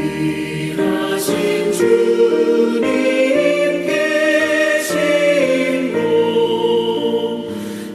귀하신 주님 계신 곳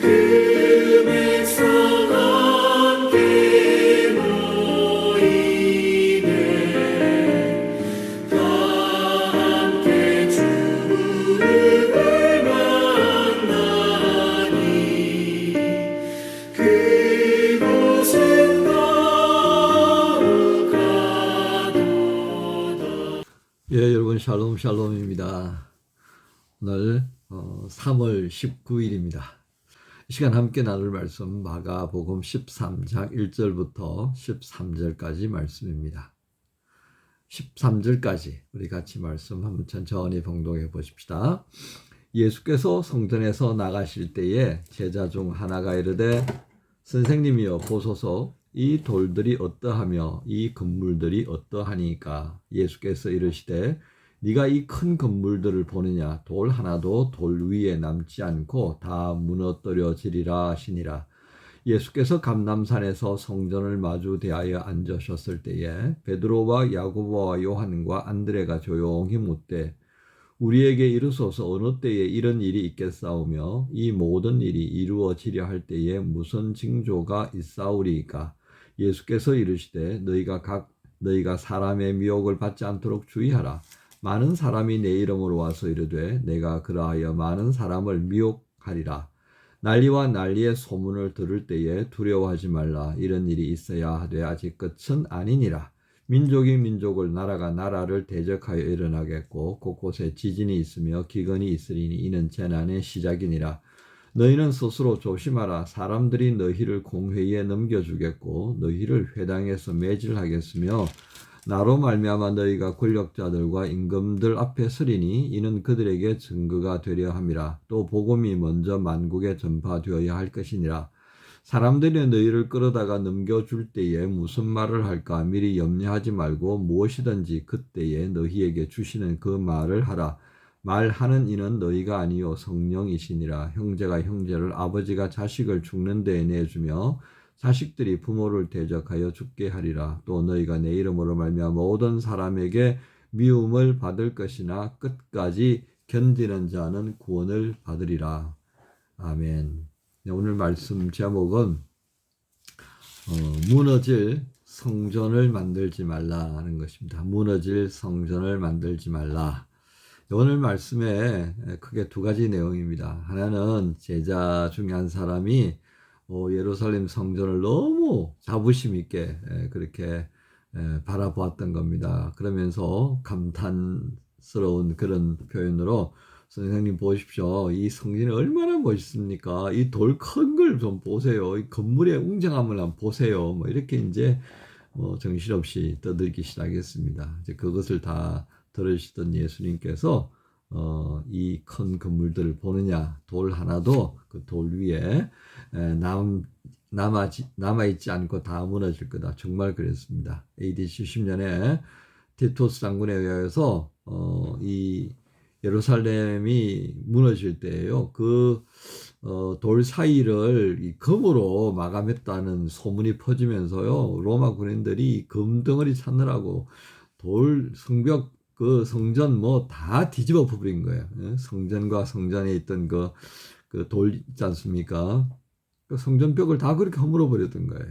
그 백성 함께 모이네 다 함께 주를 만나니 그곳은 예, 여러분 샬롬 샬롬입니다. 오늘 3월 19일입니다. 이 시간 함께 나눌 말씀 마가복음 13장 1절부터 13절까지 말씀입니다. 13절까지 우리 같이 말씀 한번 천천히 봉독해 보십시다. 예수께서 성전에서 나가실 때에 제자 중 하나가 이르되 선생님이여 보소서 이 돌들이 어떠하며 이 건물들이 어떠하니까. 예수께서 이르시되 네가 이 큰 건물들을 보느냐. 돌 하나도 돌 위에 남지 않고 다 무너뜨려지리라 하시니라. 예수께서 감람산에서 성전을 마주 대하여 앉으셨을 때에 베드로와 야고보와 요한과 안드레가 조용히 묻되 우리에게 이르소서 어느 때에 이런 일이 있겠사오며 이 모든 일이 이루어지려 할 때에 무슨 징조가 있사오리이까. 예수께서 이르시되 너희가 사람의 미혹을 받지 않도록 주의하라. 많은 사람이 내 이름으로 와서 이르되 내가 그러하여 많은 사람을 미혹하리라. 난리와 난리의 소문을 들을 때에 두려워하지 말라. 이런 일이 있어야 하되 아직 끝은 아니니라. 민족이 민족을 나라가 나라를 대적하여 일어나겠고 곳곳에 지진이 있으며 기근이 있으리니 이는 재난의 시작이니라. 너희는 스스로 조심하라. 사람들이 너희를 공회의에 넘겨주겠고 너희를 회당에서 매질하겠으며 나로 말미암아 너희가 권력자들과 임금들 앞에 서리니 이는 그들에게 증거가 되려 함이라. 또 복음이 먼저 만국에 전파되어야 할 것이니라. 사람들이 너희를 끌어다가 넘겨줄 때에 무슨 말을 할까 미리 염려하지 말고 무엇이든지 그때에 너희에게 주시는 그 말을 하라. 말하는 이는 너희가 아니요 성령이시니라. 형제가 형제를 아버지가 자식을 죽는 데에 내주며 자식들이 부모를 대적하여 죽게 하리라. 또 너희가 내 이름으로 말미암아 모든 사람에게 미움을 받을 것이나 끝까지 견디는 자는 구원을 받으리라. 아멘. 오늘 말씀 제목은 무너질 성전을 만들지 말라 하는 것입니다. 무너질 성전을 만들지 말라. 오늘 말씀에 크게 두 가지 내용입니다. 하나는 제자 중에 한 사람이 예루살렘 성전을 너무 자부심 있게 그렇게 바라보았던 겁니다. 그러면서 감탄스러운 그런 표현으로 선생님 보십시오. 이 성전이 얼마나 멋있습니까? 이 돌 큰 걸 좀 보세요. 이 건물의 웅장함을 한번 보세요. 뭐 이렇게 이제 정신없이 떠들기 시작했습니다. 이제 그것을 다 들으시던 예수님께서 이 큰 건물들을 보느냐. 돌 하나도 그 돌 위에 남아있지 않고 다 무너질 거다. 정말 그랬습니다. AD 70년에 티토스 장군에 의해서 이 예루살렘이 무너질 때예요. 그 돌 사이를 이 금으로 마감했다는 소문이 퍼지면서요. 로마 군인들이 금덩어리 찾느라고 돌 성벽 그 성전 뭐 다 뒤집어 버린 거예요. 성전과 성전에 있던 그 돌 있지 않습니까? 그 성전벽을 다 그렇게 허물어 버렸던 거예요.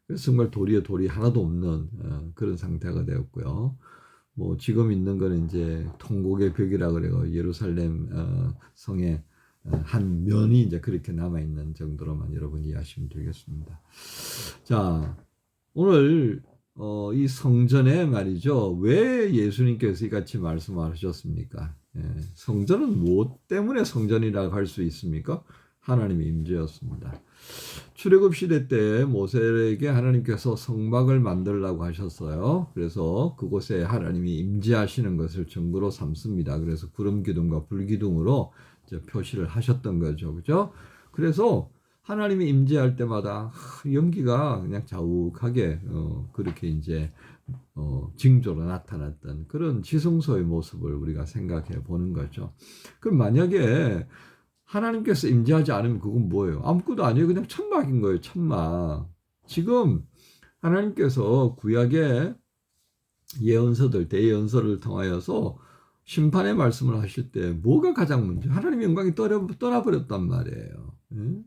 그래서 정말 돌이 하나도 없는 그런 상태가 되었고요. 뭐 지금 있는 거는 이제 통곡의 벽이라 그래요. 예루살렘 성의 한 면이 이제 그렇게 남아 있는 정도로만 여러분이 이해하시면 되겠습니다. 자, 오늘 이 성전에 말이죠. 왜 예수님께서 이같이 말씀하셨습니까? 성전은 무엇 때문에 성전이라고 할 수 있습니까? 하나님의 임재였습니다. 출애굽 시대 때 모세에게 하나님께서 성막을 만들라고 하셨어요. 그래서 그곳에 하나님이 임재하시는 것을 증거로 삼습니다. 그래서 구름 기둥과 불 기둥으로 이제 표시를 하셨던 거죠. 그죠? 그래서 하나님이 임재할 때마다 연기가 그냥 자욱하게 그렇게 이제 징조로 나타났던 그런 지성소의 모습을 우리가 생각해 보는 거죠. 그럼 만약에 하나님께서 임재하지 않으면 그건 뭐예요? 아무것도 아니에요. 그냥 천막인 거예요. 천막. 지금 하나님께서 구약에 예언서들, 대예언서를 통하여서 심판의 말씀을 하실 때 뭐가 가장 문제? 하나님의 영광이 떠나버렸단 말이에요. 예?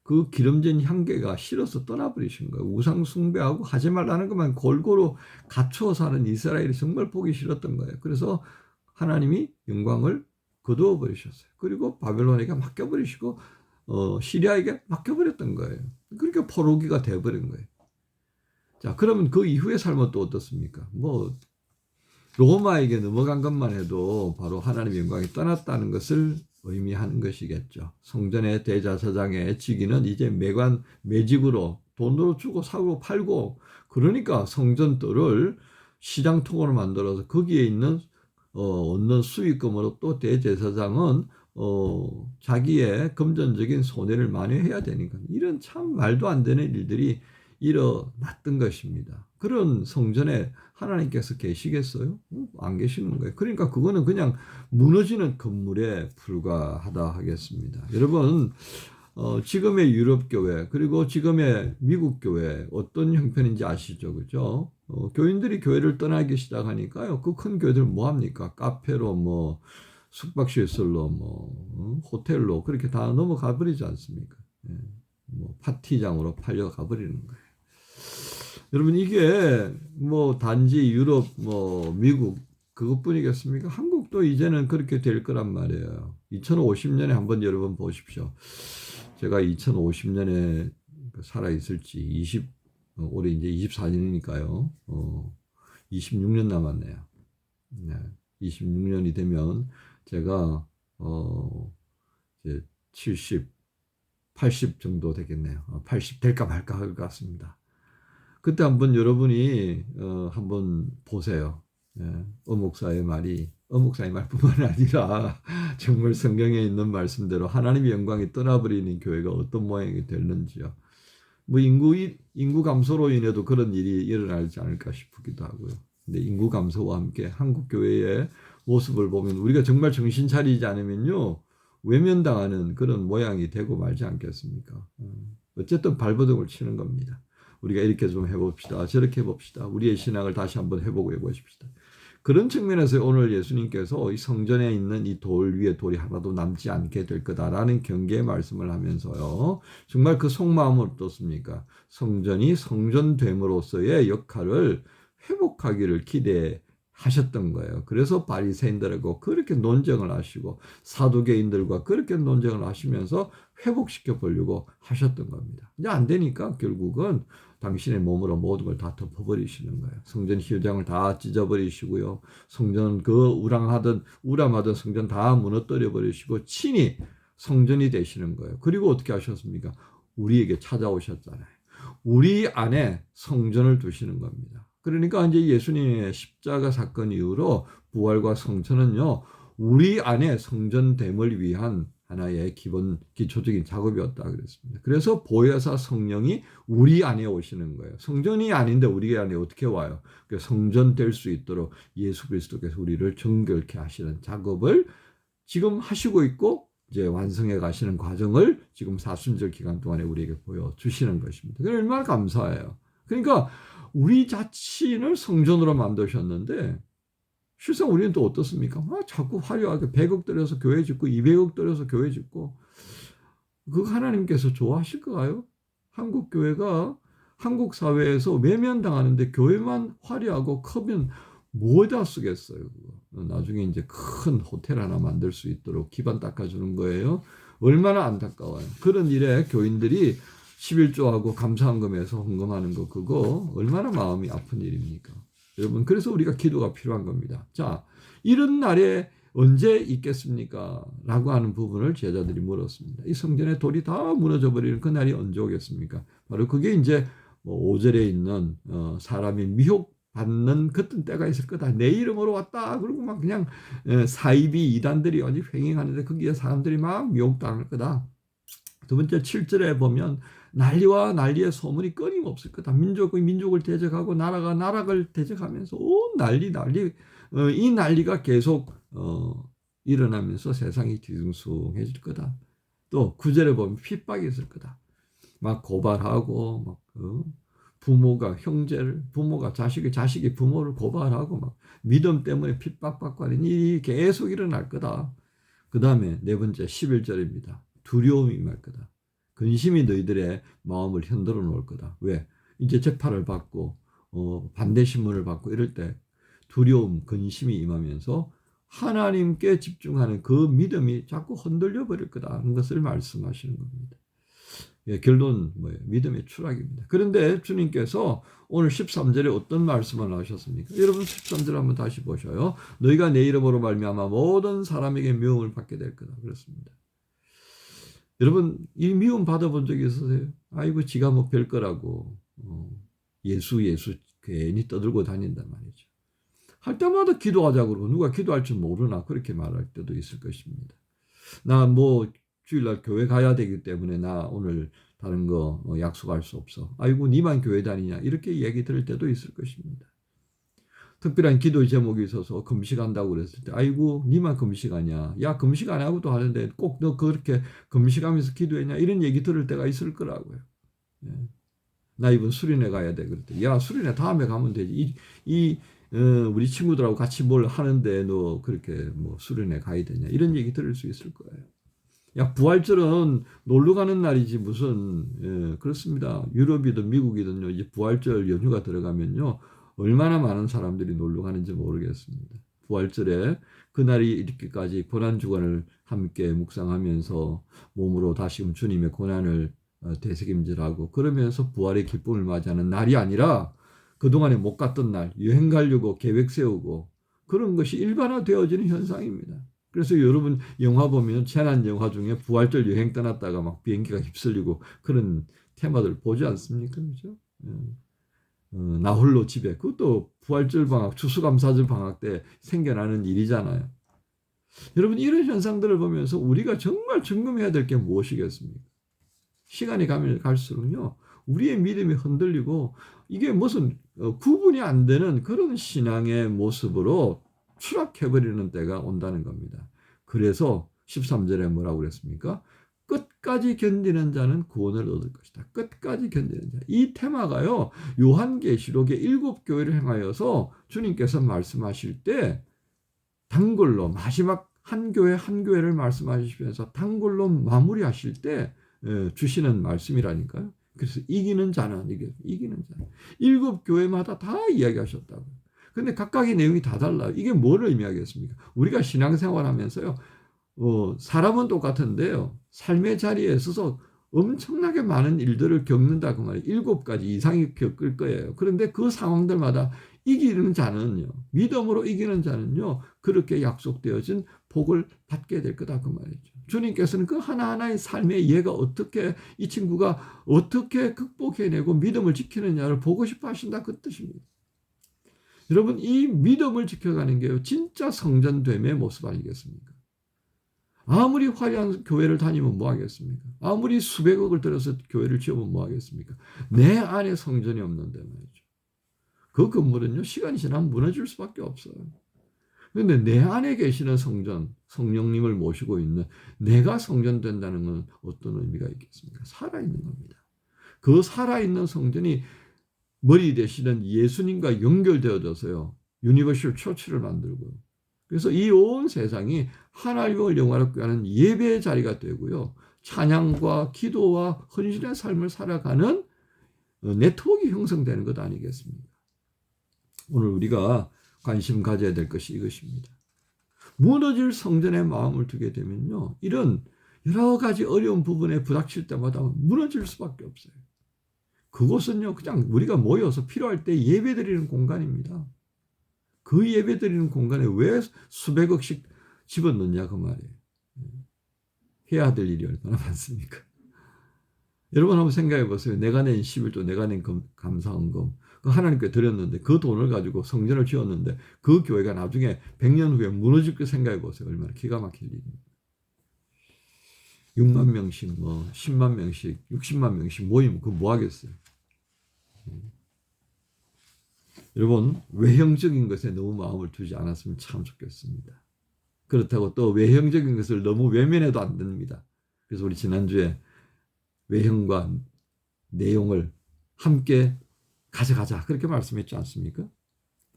그 기름진 향기가 싫어서 떠나버리신 거예요. 우상 숭배하고 하지 말라는 것만 골고루 갖추어 사는 이스라엘이 정말 보기 싫었던 거예요. 그래서 하나님이 영광을 거두어 버리셨어요. 그리고 바벨론에게 맡겨버리시고 시리아에게 맡겨버렸던 거예요. 그러니까 포로기가 돼버린 거예요. 자, 그러면 그 이후의 삶은 또 어떻습니까? 뭐 로마에게 넘어간 것만 해도 바로 하나님의 영광이 떠났다는 것을 의미하는 것이겠죠. 성전의 대제사장의 직위는 이제 매직으로 돈으로 주고 사고 팔고, 그러니까 성전들을 시장통으로 만들어서 거기에 있는 얻는 수익금으로 또 대제사장은 자기의 금전적인 손해를 만회해야 되니까, 이런 참 말도 안 되는 일들이 일어났던 것입니다. 그런 성전에 하나님께서 계시겠어요? 안 계시는 거예요. 그러니까 그거는 그냥 무너지는 건물에 불과하다 하겠습니다. 여러분, 지금의 유럽 교회 그리고 지금의 미국 교회 어떤 형편인지 아시죠? 그죠? 교인들이 교회를 떠나기 시작하니까요. 그 큰 교회들 뭐 합니까? 카페로 뭐 숙박시설로 뭐 호텔로 그렇게 다 넘어가 버리지 않습니까? 예. 뭐 파티장으로 팔려가 버리는 거예요. 여러분, 이게 뭐 단지 유럽 뭐 미국 그것뿐이겠습니까? 한국도 이제는 그렇게 될 거란 말이에요. 2050년에 한번 여러분 보십시오. 제가 2050년에 살아 있을지 올해 이제 24년이니까요. 26년 남았네요. 네. 26년이 되면 제가 이제 70, 80 정도 되겠네요. 80 될까 말까 할 것 같습니다. 그때 한번 여러분이 한번 보세요. 예, 어목사의 말뿐만 아니라 정말 성경에 있는 말씀대로 하나님의 영광이 떠나버리는 교회가 어떤 모양이 됐는지요. 뭐 인구 감소로 인해도 그런 일이 일어나지 않을까 싶기도 하고요. 근데 인구 감소와 함께 한국 교회의 모습을 보면 우리가 정말 정신 차리지 않으면요, 외면당하는 그런 모양이 되고 말지 않겠습니까? 어쨌든 발버둥을 치는 겁니다. 우리가 이렇게 좀 해봅시다. 저렇게 해봅시다. 우리의 신앙을 다시 한번 해보고 해보십시다. 그런 측면에서 오늘 예수님께서 이 성전에 있는 이 돌 위에 돌이 하나도 남지 않게 될 거다라는 경계의 말씀을 하면서요, 정말 그 속마음은 어떻습니까? 성전이 성전됨으로써의 역할을 회복하기를 기대하셨던 거예요. 그래서 바리새인들하고 그렇게 논쟁을 하시고 사두개인들과 그렇게 논쟁을 하시면서 회복시켜 보려고 하셨던 겁니다. 이제 안 되니까 결국은 당신의 몸으로 모든 걸 다 덮어버리시는 거예요. 성전 휘장을 다 찢어버리시고요. 성전 우람하던 성전 다 무너뜨려 버리시고 친히 성전이 되시는 거예요. 그리고 어떻게 하셨습니까? 우리에게 찾아오셨잖아요. 우리 안에 성전을 두시는 겁니다. 그러니까 이제 예수님의 십자가 사건 이후로 부활과 성천은요, 우리 안에 성전됨을 위한 하나의 기초적인 작업이었다 그랬습니다. 그래서 보혜사 성령이 우리 안에 오시는 거예요. 성전이 아닌데 우리 안에 어떻게 와요? 성전 될 수 있도록 예수 그리스도께서 우리를 정결케 하시는 작업을 지금 하시고 있고, 이제 완성해 가시는 과정을 지금 사순절 기간 동안에 우리에게 보여주시는 것입니다. 얼마나 감사해요. 그러니까 우리 자신을 성전으로 만드셨는데, 실상 우리는 또 어떻습니까? 자꾸 화려하게 100억 들여서 교회 짓고 200억 들여서 교회 짓고, 그거 하나님께서 좋아하실까요? 한국 교회가 한국 사회에서 외면당하는데 교회만 화려하고 크면 뭐에다 쓰겠어요? 그거. 나중에 이제 큰 호텔 하나 만들 수 있도록 기반 닦아주는 거예요. 얼마나 안타까워요. 그런 일에 교인들이 11조하고 감사헌금에서 헌금하는 거, 그거 얼마나 마음이 아픈 일입니까? 여러분, 그래서 우리가 기도가 필요한 겁니다. 자, 이런 날에 언제 있겠습니까? 라고 하는 부분을 제자들이 물었습니다. 이 성전의 돌이 다 무너져 버리는 그 날이 언제 오겠습니까? 바로 그게 이제 5절에 있는 사람이 미혹받는 그런 때가 있을 거다. 내 이름으로 왔다. 그리고 막 그냥 사이비 이단들이 어디 횡행하는데 거기에 사람들이 막 미혹당할 거다. 두 번째 7절에 보면 난리와 난리의 소문이 끊임없을 거다. 민족이 민족을 대적하고 나라가 나라를 대적하면서 온 난리 이 난리가 계속 일어나면서 세상이 뒤숭숭해질 거다. 또 9절에 보면 핍박이 있을 거다. 막 고발하고 막 부모가 형제를, 부모가 자식이, 자식이 부모를 고발하고 막 믿음 때문에 핍박받고 하는 일이 계속 일어날 거다. 그 다음에 네 번째 11절입니다. 두려움이 임할 거다. 근심이 너희들의 마음을 흔들어 놓을 거다. 왜? 이제 재판을 받고 반대 신문을 받고 이럴 때 두려움, 근심이 임하면서 하나님께 집중하는 그 믿음이 자꾸 흔들려 버릴 거다는 것을 말씀하시는 겁니다. 예, 결론 뭐예요? 믿음의 추락입니다. 그런데 주님께서 오늘 13절에 어떤 말씀을 하셨습니까? 여러분 13절 한번 다시 보셔요. 너희가 내 이름으로 말미암아 모든 사람에게 미움을 받게 될 거다. 그렇습니다. 여러분 이 미움 받아본 적이 있으세요? 아이고 지가 뭐 별 거라고 예수 괜히 떠들고 다닌단 말이죠. 할 때마다 기도하자고 그러고 누가 기도할 줄 모르나 그렇게 말할 때도 있을 것입니다. 나 뭐 주일날 교회 가야 되기 때문에 나 오늘 다른 거 약속할 수 없어. 아이고 니만 교회 다니냐 이렇게 얘기 들을 때도 있을 것입니다. 특별한 기도 제목이 있어서 금식한다고 그랬을 때 아이고 니만 금식하냐. 야 금식 안 하고도 하는데 꼭 너 그렇게 금식하면서 기도했냐 이런 얘기 들을 때가 있을 거라고요. 예. 나 이번 수련회 가야 돼. 그랬더니 야 수련회 다음에 가면 되지. 우리 친구들하고 같이 뭘 하는데 너 그렇게 뭐 수련회 가야 되냐 이런 얘기 들을 수 있을 거예요. 야 부활절은 놀러 가는 날이지 무슨 그렇습니다. 유럽이든 미국이든요 이제 부활절 연휴가 들어가면요 얼마나 많은 사람들이 놀러 가는지 모르겠습니다. 부활절에 그날이 이렇게까지 고난 주간을 함께 묵상하면서 몸으로 다시금 주님의 고난을 되새김질하고 그러면서 부활의 기쁨을 맞이하는 날이 아니라 그동안에 못 갔던 날 여행 가려고 계획 세우고 그런 것이 일반화되어지는 현상입니다. 그래서 여러분 영화 보면 재난 영화 중에 부활절 여행 떠났다가 막 비행기가 휩쓸리고 그런 테마들 보지 않습니까? 그렇죠? 나 홀로 집에 그것도 부활절 방학 추수감사절 방학 때 생겨나는 일이잖아요. 여러분 이런 현상들을 보면서 우리가 정말 점검해야 될 게 무엇이겠습니까? 시간이 가면 갈수록요 우리의 믿음이 흔들리고 이게 무슨 구분이 안 되는 그런 신앙의 모습으로 추락해버리는 때가 온다는 겁니다. 그래서 13절에 뭐라고 그랬습니까? 끝까지 견디는 자는 구원을 얻을 것이다. 끝까지 견디는 자. 이 테마가요. 요한계시록의 7교회를 향하여서 주님께서 말씀하실 때 단골로 마지막 한 교회 한 교회를 말씀하시면서 단골로 마무리하실 때 주시는 말씀이라니까요. 그래서 이기는 자는 이기는 자. 7교회마다 다 이야기하셨다고. 근데 각각의 내용이 다 달라요. 이게 뭘 의미하겠습니까? 우리가 신앙생활하면서요. 사람은 똑같은데요. 삶의 자리에 있어서 엄청나게 많은 일들을 겪는다 그 말이에요. 7가지 이상이 겪을 거예요. 그런데 그 상황들마다 이기는 자는요. 믿음으로 이기는 자는요. 그렇게 약속되어진 복을 받게 될 거다 그 말이죠. 주님께서는 그 하나하나의 삶의 예가 어떻게 이 친구가 어떻게 극복해내고 믿음을 지키느냐를 보고 싶어 하신다 그 뜻입니다. 여러분 이 믿음을 지켜가는 게요. 진짜 성전됨의 모습 아니겠습니까? 아무리 화려한 교회를 다니면 뭐 하겠습니까? 아무리 수백억을 들여서 교회를 지으면 뭐 하겠습니까? 내 안에 성전이 없는데 말이죠. 그 건물은요. 시간이 지나면 무너질 수밖에 없어요. 그런데 내 안에 계시는 성전, 성령님을 모시고 있는 내가 성전 된다는 건 어떤 의미가 있겠습니까? 살아있는 겁니다. 그 살아있는 성전이 머리 되시는 예수님과 연결되어져서요. 유니버셜 처치를 만들고요. 그래서 이 온 세상이 하나님을 영화롭게 하는 예배의 자리가 되고요. 찬양과 기도와 헌신의 삶을 살아가는 네트워크가 형성되는 것 아니겠습니까? 오늘 우리가 관심 가져야 될 것이 이것입니다. 무너질 성전에 마음을 두게 되면요. 이런 여러 가지 어려운 부분에 부닥칠 때마다 무너질 수밖에 없어요. 그곳은요. 그냥 우리가 모여서 필요할 때 예배드리는 공간입니다. 그 예배드리는 공간에 왜 수백억씩 집어넣냐 그 말이에요. 해야 될 일이 얼마나 많습니까? 여러분 한번 생각해 보세요. 내가 낸 11조, 내가 낸 감사헌금 그 하나님께 드렸는데 그 돈을 가지고 성전을 지었는데 그 교회가 나중에 100년 후에 무너질 거 생각해 보세요. 얼마나 기가 막힐 일입니까? 6만 명씩 뭐 10만 명씩 60만 명씩 모이면 그거 뭐 하겠어요? 여러분 외형적인 것에 너무 마음을 두지 않았으면 참 좋겠습니다. 그렇다고 또 외형적인 것을 너무 외면해도 안 됩니다. 그래서 우리 지난주에 외형과 내용을 함께 가져가자. 그렇게 말씀했지 않습니까?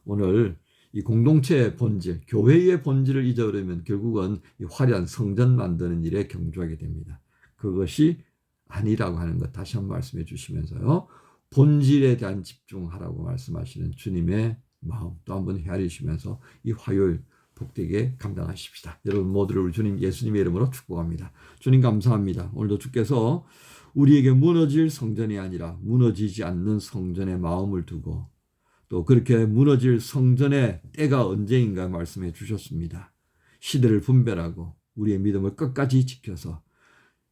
오늘 이 공동체의 본질, 교회의 본질을 잊어버리면 결국은 이 화려한 성전 만드는 일에 경주하게 됩니다. 그것이 아니라고 하는 것 다시 한번 말씀해 주시면서요. 본질에 대한 집중하라고 말씀하시는 주님의 마음 또 한번 헤아리시면서 이 화요일 복되게 감당하십시다. 여러분 모두를 우리 주님 예수님의 이름으로 축복합니다. 주님 감사합니다. 오늘도 주께서 우리에게 무너질 성전이 아니라 무너지지 않는 성전의 마음을 두고 또 그렇게 무너질 성전의 때가 언제인가 말씀해 주셨습니다. 시대를 분별하고 우리의 믿음을 끝까지 지켜서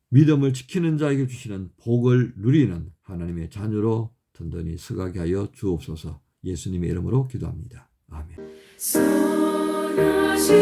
믿음을 지키는 자에게 주시는 복을 누리는 하나님의 자녀로 든든히 서가게 하여 주옵소서. 예수님의 이름으로 기도합니다. 아멘. 선하신